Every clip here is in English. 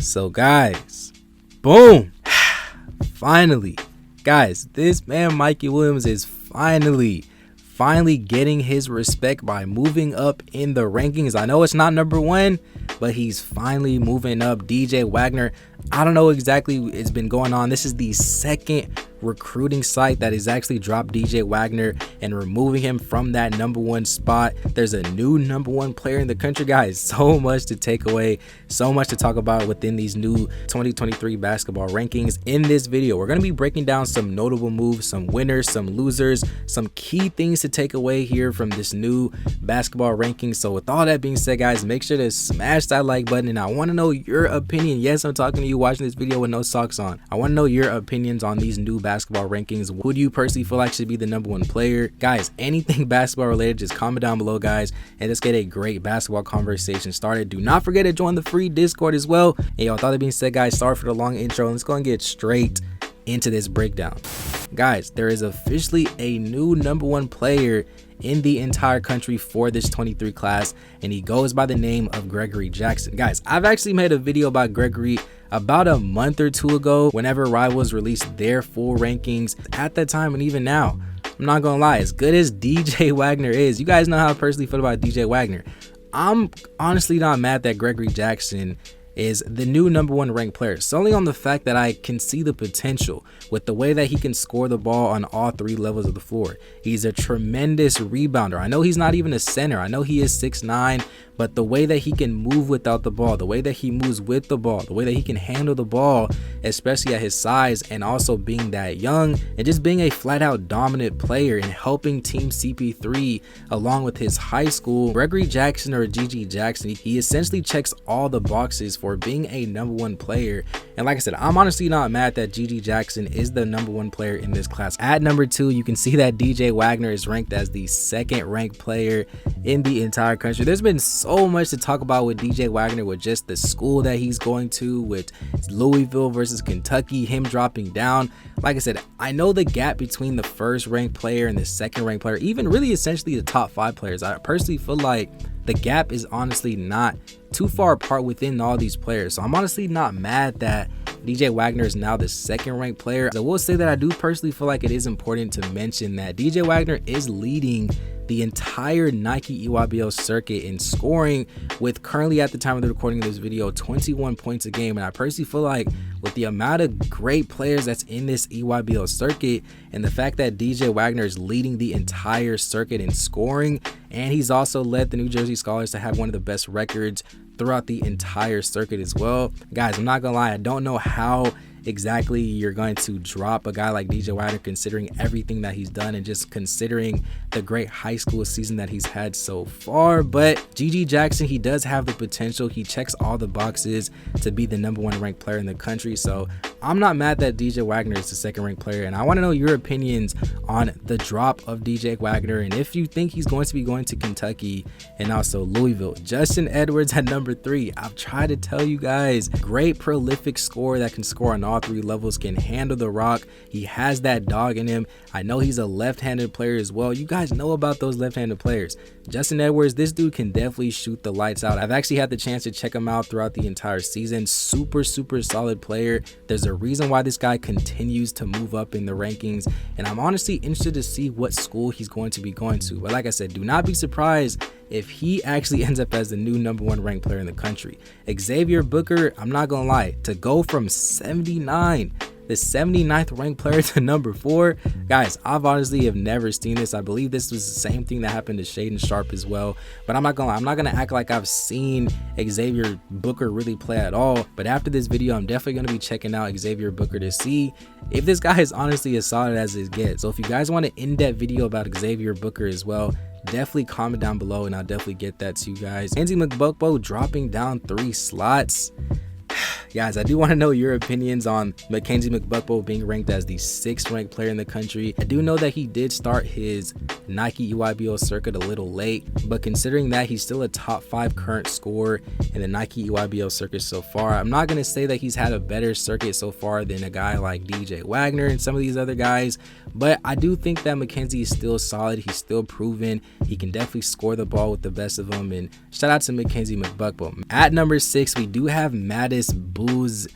So guys, boom, finally, guys, this man Mikey Williams is finally getting his respect by moving up in the rankings. I know it's not number one, but he's finally moving up. DJ Wagner, I don't know exactly what's been going on. This is the second recruiting site that has actually dropped DJ Wagner and removing him from that #1 spot. There's a new #1 player in the country, guys. So much to take away, so much to talk about within these new 2023 basketball rankings. In this video, we're going to be breaking down some notable moves, some winners, some losers, some key things to take away here from this new basketball ranking. So with all that being said, guys, make sure to smash that like button, and I want to know your opinion. Yes, I'm talking to you watching this video with no socks on. I want to know your opinions on these new basketball rankings. Who do you personally feel like should be the #1 player? Guys, anything basketball related, just comment down below, guys, and let's get a great basketball conversation started. Do not forget to join the free Discord as well. And with all that being said, guys, sorry for the long intro. Let's go and get straight into this breakdown. Guys, there is officially a new #1 player in the entire country for this 23 class, and he goes by the name of Gregory Jackson. Guys, I've actually made a video about Gregory about a month or two ago whenever Rivals released their full rankings. At that time and even now, I'm not gonna lie, as good as DJ Wagner is, you guys know how I personally feel about DJ Wagner. I'm honestly not mad that Gregory Jackson is the new #1 ranked player, solely on the fact that I can see the potential with the way that he can score the ball on all 3 levels of the floor. He's a tremendous rebounder. I know he's not even a center. I know he is 6'9", but the way that he can move without the ball, the way that he moves with the ball, the way that he can handle the ball, especially at his size, and also being that young and just being a flat out dominant player and helping Team CP3 along with his high school, Gregory Jackson, or GG Jackson, he essentially checks all the boxes for being a #1 player. And like I said, I'm honestly not mad that GG Jackson is the #1 player in this class. At number 2, you can see that DJ Wagner is ranked as the 2nd ranked player in the entire country. There's been so much to talk about with DJ Wagner, with just the school that he's going to, with Louisville versus Kentucky, him dropping down. Like I said, I know the gap between the 1st ranked player and the 2nd ranked player, even really essentially the top 5 players, I personally feel like the gap is honestly not too far apart within all these players. So I'm honestly not mad that DJ Wagner is now the 2nd ranked player. I will say that I do personally feel like it is important to mention that DJ Wagner is leading the entire Nike EYBL circuit in scoring, with currently at the time of the recording of this video 21 points a game. And I personally feel like with the amount of great players that's in this EYBL circuit, and the fact that DJ Wagner is leading the entire circuit in scoring, and he's also led the New Jersey Scholars to have one of the best records throughout the entire circuit as well. Guys, I'm not gonna lie, I don't know how exactly you're going to drop a guy like DJ Wagner, considering everything that he's done and just considering the great high school season that he's had so far. But GG Jackson, he does have the potential. He checks all the boxes to be the #1 ranked player in the country. So I'm not mad that DJ Wagner is the 2nd ranked player, and I want to know your opinions on the drop of DJ Wagner, and if you think he's going to be going to Kentucky and also Louisville. Justin Edwards at number 3. I've tried to tell you guys, great prolific scorer that can score on all 3 levels, can handle the rock. He has that dog in him. I know he's a left-handed player as well. You guys know about those left-handed players. Justin Edwards, this dude can definitely shoot the lights out. I've actually had the chance to check him out throughout the entire season. Super solid player. There's a reason why this guy continues to move up in the rankings, and I'm honestly interested to see what school he's going to be going to. But like I said, do not be surprised if he actually ends up as the new #1 ranked player in the country. Xavier Booker, I'm not gonna lie, to go from 79, the 79th ranked player, to number 4, guys, I've honestly have never seen this. I believe this was the same thing that happened to Shaden Sharp as well, but I'm not gonna lie, I'm not gonna act like I've seen Xavier Booker really play at all. But after this video, I'm definitely gonna be checking out Xavier Booker to see if this guy is honestly as solid as it gets. So if you guys want an in-depth video about Xavier Booker as well, definitely comment down below and I'll definitely get that to you guys. MGBAKO dropping down 3 slots. Guys, I do want to know your opinions on MACKENZIE being ranked as the 6th ranked player in the country. I do know that he did start his Nike EYBL circuit a little late, but considering that he's still a top 5 current scorer in the Nike EYBL circuit so far, I'm not going to say that he's had a better circuit so far than a guy like DJ Wagner and some of these other guys, but I do think that MACKENZIE is still solid. He's still proven he can definitely score the ball with the best of them, and shout out to MACKENZIE. At number 6, we do have BUZELIS.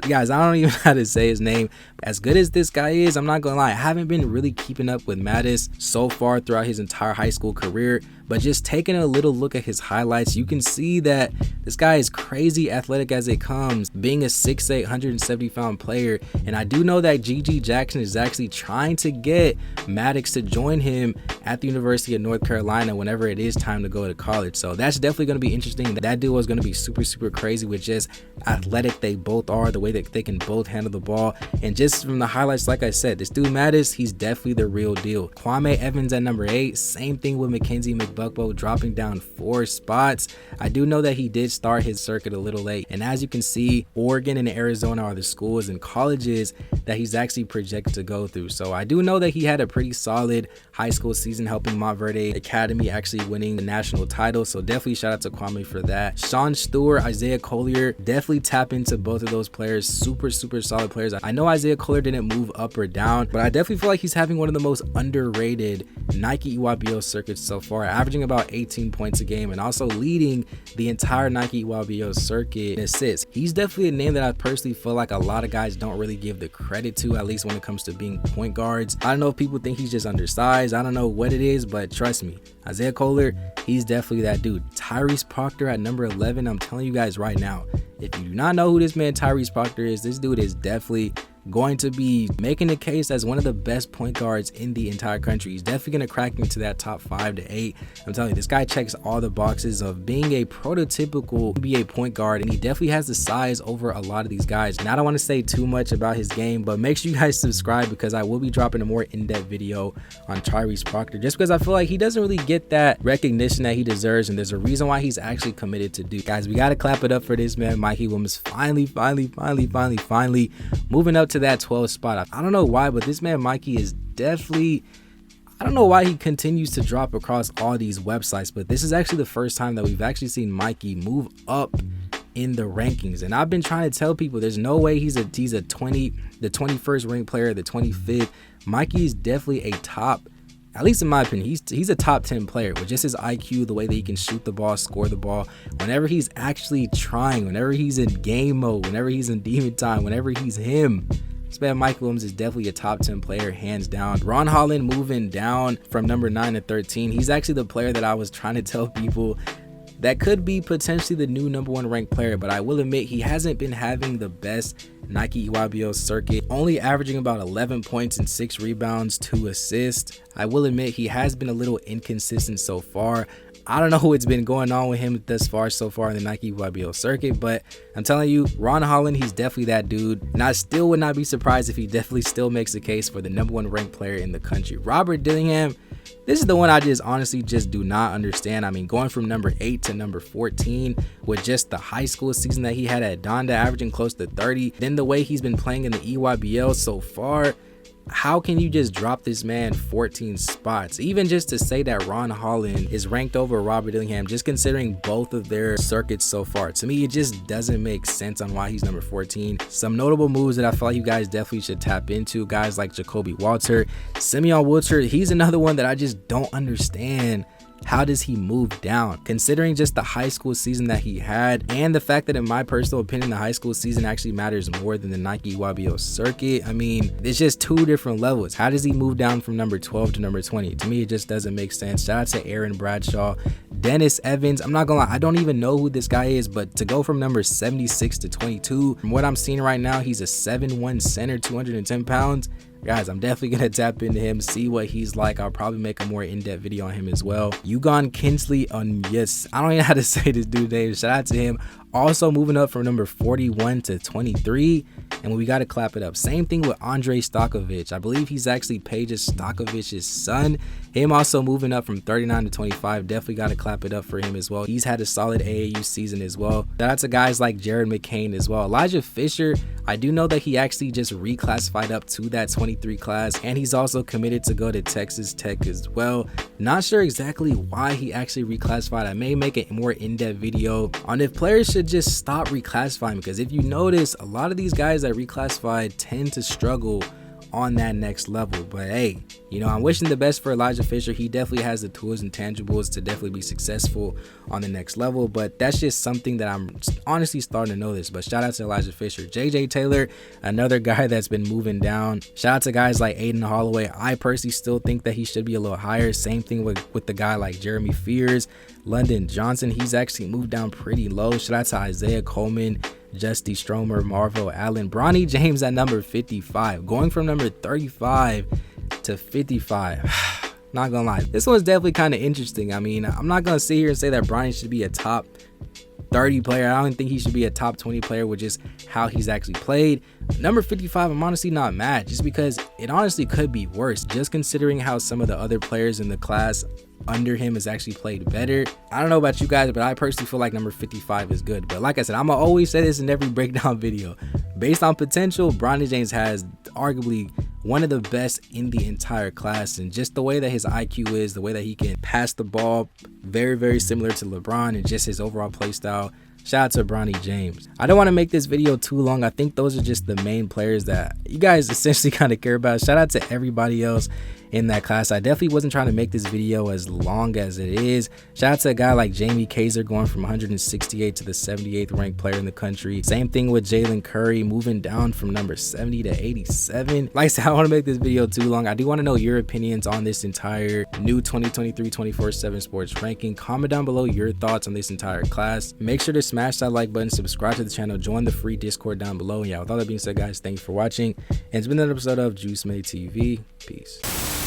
Guys, I don't even know how to say his name. As good as this guy is, I'm not gonna lie, I haven't been really keeping up with BUZELIS so far throughout his entire high school career, but just taking a little look at his highlights, you can see that this guy is crazy athletic as it comes, being a 6'8", 170-pound player. And I do know that GG Jackson is actually trying to get Maddox to join him at the University of North Carolina whenever it is time to go to college. So that's definitely going to be interesting. That duo is going to be super crazy with just athletic they both are, the way that they can both handle the ball. And just from the highlights, like I said, this dude Maddox, he's definitely the real deal. KWAME Evans at number 8, same thing with MACKENZIE McBuckbo, dropping down 4 spots. I do know that he did start his circuit a little late, and as you can see, Oregon and Arizona are the schools and colleges that he's actually projected to go through. So I do know that he had a pretty solid high school season, helping Montverde Academy actually winning the national title. So definitely shout out to KWAME for that. Sean Stewart, Isaiah Collier, definitely tap into both of those players. Super solid players. I know Isaiah Collier didn't move up or down, but I definitely feel like he's having one of the most underrated Nike EYBL circuits so far, averaging about 18 points a game and also leading the entire Nike EYBL circuit in assists. He's definitely a name that I personally feel like a lot of guys don't really give the credit to, at least when it comes to being point guards. I don't know if people think he's just undersized, I don't know what it is, but trust me, Isaiah Collier, he's definitely that dude. TYRESE Proctor at number 11, I'm telling you guys right now, if you do not know who this man TYRESE Proctor is, this dude is definitely going to be making the case as one of the best point guards in the entire country. He's definitely going to crack into that top 5 to 8. I'm telling you, this guy checks all the boxes of being a prototypical NBA point guard, and he definitely has the size over a lot of these guys. And I don't want to say too much about his game, but make sure you guys subscribe because I will be dropping a more in-depth video on TYRESE Proctor, just because I feel like he doesn't really get that recognition that he deserves, and there's a reason why he's actually committed to do. Guys, we got to clap it up for this man, Mikey Williams, finally moving up to that 12th spot. I don't know why, but this man Mikey is definitely, I don't know why he continues to drop across all these websites, but this is actually the first time that we've actually seen Mikey move up in the rankings. And I've been trying to tell people there's no way he's the 21st ranked player, the 25th. Mikey is definitely a top, at least in my opinion, he's a top 10 player with just his IQ, the way that he can shoot the ball, score the ball. Whenever he's actually trying, whenever he's in game mode, whenever he's in demon time, whenever he's him, this man Mike Williams is definitely a top 10 player, hands down. Ron Holland moving down from number 9 to 13. He's actually the player that I was trying to tell people that could be potentially the new number 1 ranked player, but I will admit he hasn't been having the best Nike EYBL circuit, only averaging about 11 points and 6 rebounds, 2 assists. I will admit he has been a little inconsistent so far. I don't know what's been going on with him thus far so far in the Nike EYBL circuit, but I'm telling you, Ron Holland, he's definitely that dude. And I still would not be surprised if he definitely still makes the case for the number 1 ranked player in the country. Robert Dillingham, this is the one I just honestly just do not understand. I mean, going from number 8 to number 14 with just the high school season that he had at Donda, averaging close to 30, then the way he's been playing in the EYBL so far, how can you just drop this man 14 spots? Even just to say that Ron Holland is ranked over Robert Dillingham, just considering both of their circuits so far, to me it just doesn't make sense on why he's number 14. Some notable moves that I feel like you guys definitely should tap into, guys like Jacoby Walter, Simeon Wilcher, he's another one that I just don't understand. How does he move down, considering just the high school season that he had, and the fact that in my personal opinion the high school season actually matters more than the Nike EYBL circuit? I mean, it's just 2 different levels. How does he move down from number 12 to number 20? To me, it just doesn't make sense. Shout out to Aaron Bradshaw, Dennis Evans. I'm not gonna lie, I don't even know who this guy is, but to go from number 76 to 22, from what I'm seeing right now, he's a 7'1" center, 210 pounds. Guys, I'm definitely gonna tap into him, see what he's like. I'll probably make a more in-depth video on him as well. Ugon Kinsley on, yes, I don't even know how to say this dude's name. Shout out to him. Also moving up from number 41 to 23. And we got to clap it up. Same thing with Andrei Stokovich. I believe he's actually Peja Stokovich's son. Him also moving up from 39 to 25. Definitely got to clap it up for him as well. He's had a solid AAU season as well. Shout out to guys like Jared McCain as well. Elijah Fisher, I do know that he actually just reclassified up to that 23 class, and he's also committed to go to Texas Tech as well. Not sure exactly why he actually reclassified. I may make a more in-depth video on if players should just stop reclassifying, because if you notice, a lot of these guys that reclassified tend to struggle on that next level. But hey, you know, I'm wishing the best for Elijah Fisher. He definitely has the tools and tangibles to definitely be successful on the next level, but that's just something that I'm honestly starting to notice. But shout out to Elijah Fisher. JJ Taylor, another guy that's been moving down. Shout out to guys like Aiden Holloway. I personally still think that he should be a little higher. Same thing with the guy like Jeremy Fears. London Johnson, he's actually moved down pretty low. Shout out to Isaiah Coleman, Justy Stromer, Marvel Allen, Bronny James at number 55, going from number 35 to 55. Not gonna lie, this one's definitely kind of interesting. I mean, I'm not gonna sit here and say that Bronny should be a top 30 player. I don't think he should be a top 20 player with just how he's actually played. Number 55, I'm honestly not mad, just because it honestly could be worse, just considering how some of the other players in the class under him has actually played better. I don't know about you guys, but I personally feel like number 55 is good. But like I said, I'm gonna always say this in every breakdown video. Based on potential, Bronny James has arguably one of the best in the entire class, and just the way that his IQ is, the way that he can pass the ball, very similar to LeBron, and just his overall play style. Shout out to Bronny James. I don't want to make this video too long. I think those are just the main players that you guys essentially kind of care about. Shout out to everybody else in that class. I definitely wasn't trying to make this video as long as it is. Shout out to a guy like Jamie Kaiser, going from 168 to the 78th ranked player in the country. Same thing with Jalen Curry, moving down from number 70 to 87. Like I said, I don't want to make this video too long. I do want to know your opinions on this entire new 2023 247 sports ranking. Comment down below your thoughts on this entire class. Make sure to smash that like button, subscribe to the channel, join the free Discord down below. And yeah, with all that being said, guys, thank you for watching, and it's been another episode of Juice Made TV. Peace.